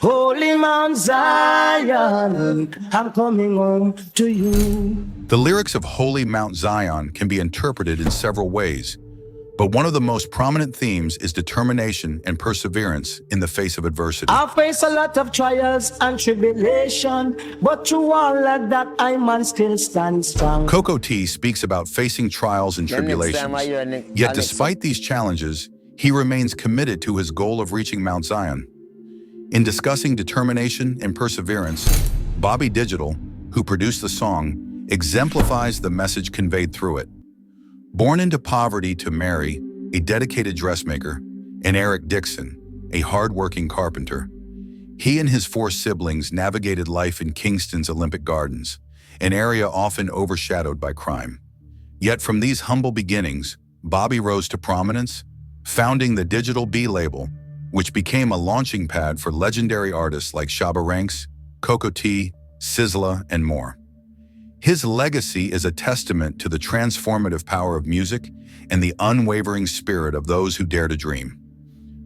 Holy Mount Zion, I'm coming home to you. The lyrics of Holy Mount Zion can be interpreted in several ways, but one of the most prominent themes is determination and perseverance in the face of adversity. I face a lot of trials and tribulation, but through all of that, I man still stand strong. Coco T speaks about facing trials and tribulations, yet despite these challenges, he remains committed to his goal of reaching Mount Zion. In discussing determination and perseverance, Bobby Digital, who produced the song, exemplifies the message conveyed through it. Born into poverty to Mary, a dedicated dressmaker, and Eric Dixon, a hard-working carpenter, he and his 4 siblings navigated life in Kingston's Olympic Gardens, an area often overshadowed by crime. Yet from these humble beginnings, Bobby rose to prominence, founding the Digital B label, which became a launching pad for legendary artists like Shabba Ranks, Coco T, Sizzla, and more. His legacy is a testament to the transformative power of music and the unwavering spirit of those who dare to dream.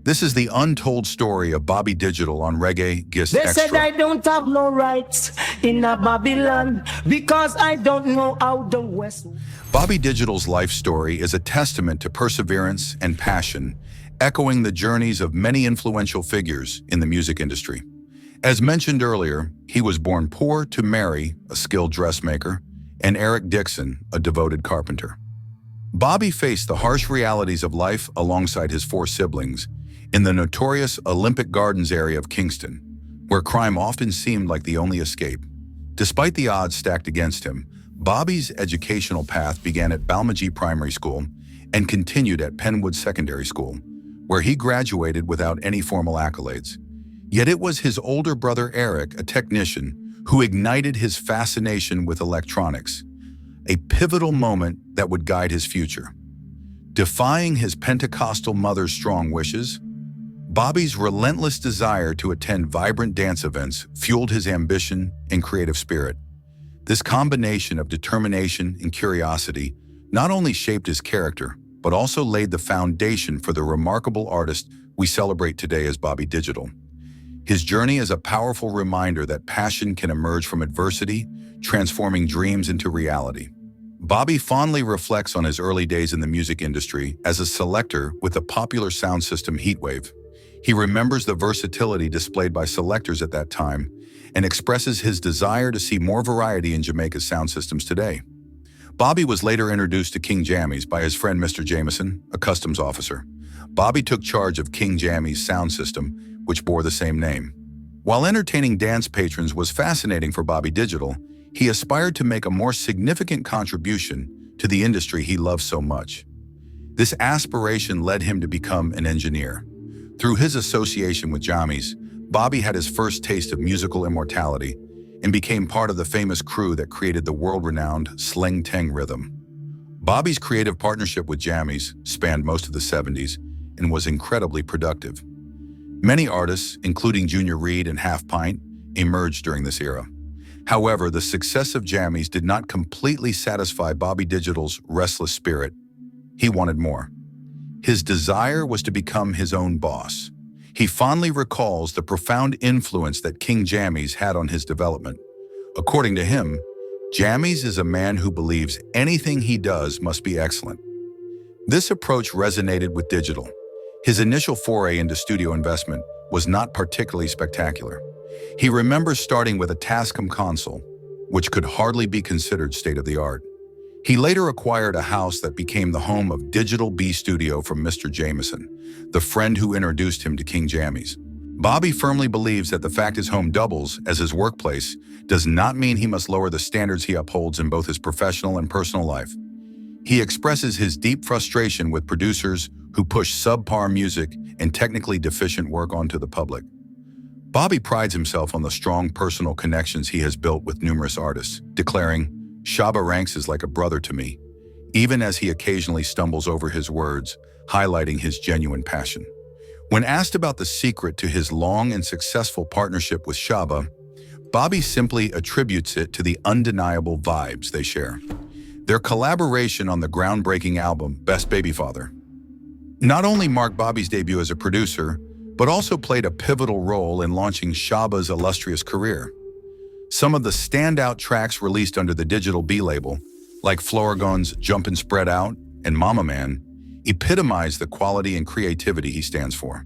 This is the untold story of Bobby Digital on Reggae Gist They Extra. said I don't have no rights in a Babylon because I don't know how the West. Bobby Digital's life story is a testament to perseverance and passion, echoing the journeys of many influential figures in the music industry. As mentioned earlier, he was born poor to Mary, a skilled dressmaker, and Eric Dixon, a devoted carpenter. Bobby faced the harsh realities of life alongside his 4 siblings in the notorious Olympic Gardens area of Kingston, where crime often seemed like the only escape. Despite the odds stacked against him, Bobby's educational path began at Balmaji Primary School and continued at Penwood Secondary School, where he graduated without any formal accolades. Yet it was his older brother Eric, a technician, who ignited his fascination with electronics, a pivotal moment that would guide his future. Defying his Pentecostal mother's strong wishes, Bobby's relentless desire to attend vibrant dance events fueled his ambition and creative spirit. This combination of determination and curiosity not only shaped his character, but also laid the foundation for the remarkable artist we celebrate today as Bobby Digital. His journey is a powerful reminder that passion can emerge from adversity, transforming dreams into reality. Bobby fondly reflects on his early days in the music industry as a selector with the popular sound system Heatwave. He remembers the versatility displayed by selectors at that time and expresses his desire to see more variety in Jamaica's sound systems today. Bobby was later introduced to King Jammies by his friend Mr. Jameson, a customs officer. Bobby took charge of King Jammy's sound system, which bore the same name. While entertaining dance patrons was fascinating for Bobby Digital, he aspired to make a more significant contribution to the industry he loved so much. This aspiration led him to become an engineer. Through his association with Jammies, Bobby had his first taste of musical immortality and became part of the famous crew that created the world-renowned Sling Teng rhythm. Bobby's creative partnership with Jammies spanned most of the 70s and was incredibly productive. Many artists, including Junior Reid and Half Pint, emerged during this era. However, the success of Jammies did not completely satisfy Bobby Digital's restless spirit. He wanted more. His desire was to become his own boss. He fondly recalls the profound influence that King Jammies had on his development. According to him, Jammies is a man who believes anything he does must be excellent. This approach resonated with Digital. His initial foray into studio investment was not particularly spectacular. He remembers starting with a Tascam console, which could hardly be considered state-of-the-art. He later acquired a house that became the home of Digital B Studio from Mr. Jameson, the friend who introduced him to King Jammies. Bobby firmly believes that the fact his home doubles as his workplace does not mean he must lower the standards he upholds in both his professional and personal life. He expresses his deep frustration with producers who push subpar music and technically deficient work onto the public. Bobby prides himself on the strong personal connections he has built with numerous artists, declaring, "Shabba Ranks is like a brother to me," even as he occasionally stumbles over his words, highlighting his genuine passion. When asked about the secret to his long and successful partnership with Shabba, Bobby simply attributes it to the undeniable vibes they share. Their collaboration on the groundbreaking album, Best Baby Father, not only marked Bobby's debut as a producer, but also played a pivotal role in launching Shaba's illustrious career. Some of the standout tracks released under the Digital B label, like Florigon's Jumpin' Spread Out and Mama Man, epitomize the quality and creativity he stands for.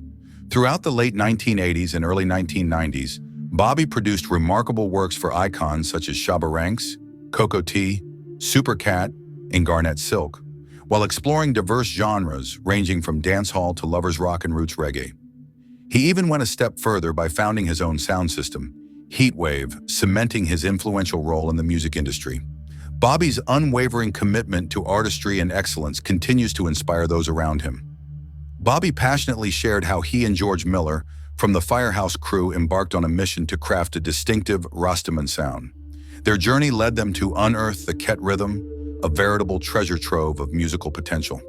Throughout the late 1980s and early 1990s, Bobby produced remarkable works for icons such as Shabba Ranks, Cocoa Tea, Supercat, and Garnet Silk, while exploring diverse genres ranging from dancehall to lovers rock and roots reggae. He even went a step further by founding his own sound system, Heatwave, cementing his influential role in the music industry. Bobby's unwavering commitment to artistry and excellence continues to inspire those around him. Bobby passionately shared how he and George Miller from the Firehouse crew embarked on a mission to craft a distinctive Rastaman sound. Their journey led them to unearth the Ket rhythm, a veritable treasure trove of musical potential.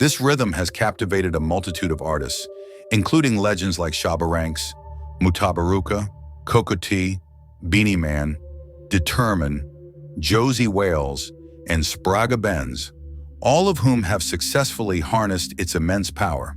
This rhythm has captivated a multitude of artists, including legends like Shabba Ranks, Mutabaruka, Cocoa Tea, Beanie Man, Determine, Josie Wales, and Sprague Benz, all of whom have successfully harnessed its immense power.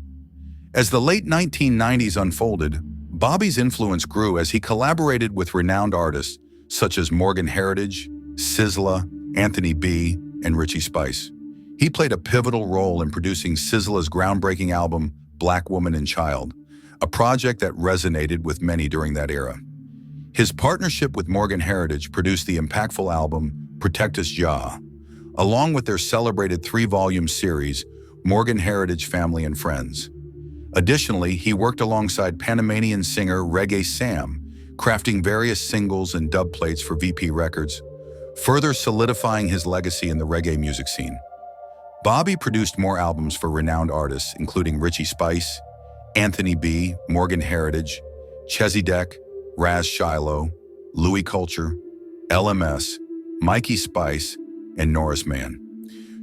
As the late 1990s unfolded, Bobby's influence grew as he collaborated with renowned artists such as Morgan Heritage, Sizzla, Anthony B., and Richie Spice. He played a pivotal role in producing Sizzla's groundbreaking album, Black Woman and Child, a project that resonated with many during that era. His partnership with Morgan Heritage produced the impactful album, Protect Us Jah, along with their celebrated 3-volume series, Morgan Heritage Family and Friends. Additionally, he worked alongside Panamanian singer Reggae Sam, crafting various singles and dub plates for VP Records, further solidifying his legacy in the reggae music scene. Bobby produced more albums for renowned artists, including Richie Spice, Anthony B., Morgan Heritage, Chesedek, Raz Shiloh, Louis Culture, LMS, Mikey Spice, and Norris Mann.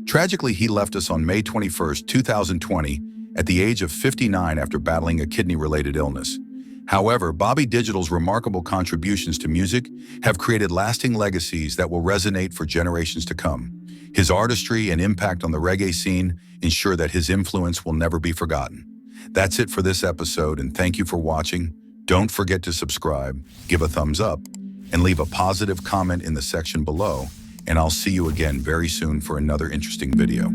Tragically, he left us on May 21, 2020, at the age of 59 after battling a kidney-related illness. However, Bobby Digital's remarkable contributions to music have created lasting legacies that will resonate for generations to come. His artistry and impact on the reggae scene ensure that his influence will never be forgotten. That's it for this episode, and thank you for watching. Don't forget to subscribe, give a thumbs up, and leave a positive comment in the section below, and I'll see you again very soon for another interesting video.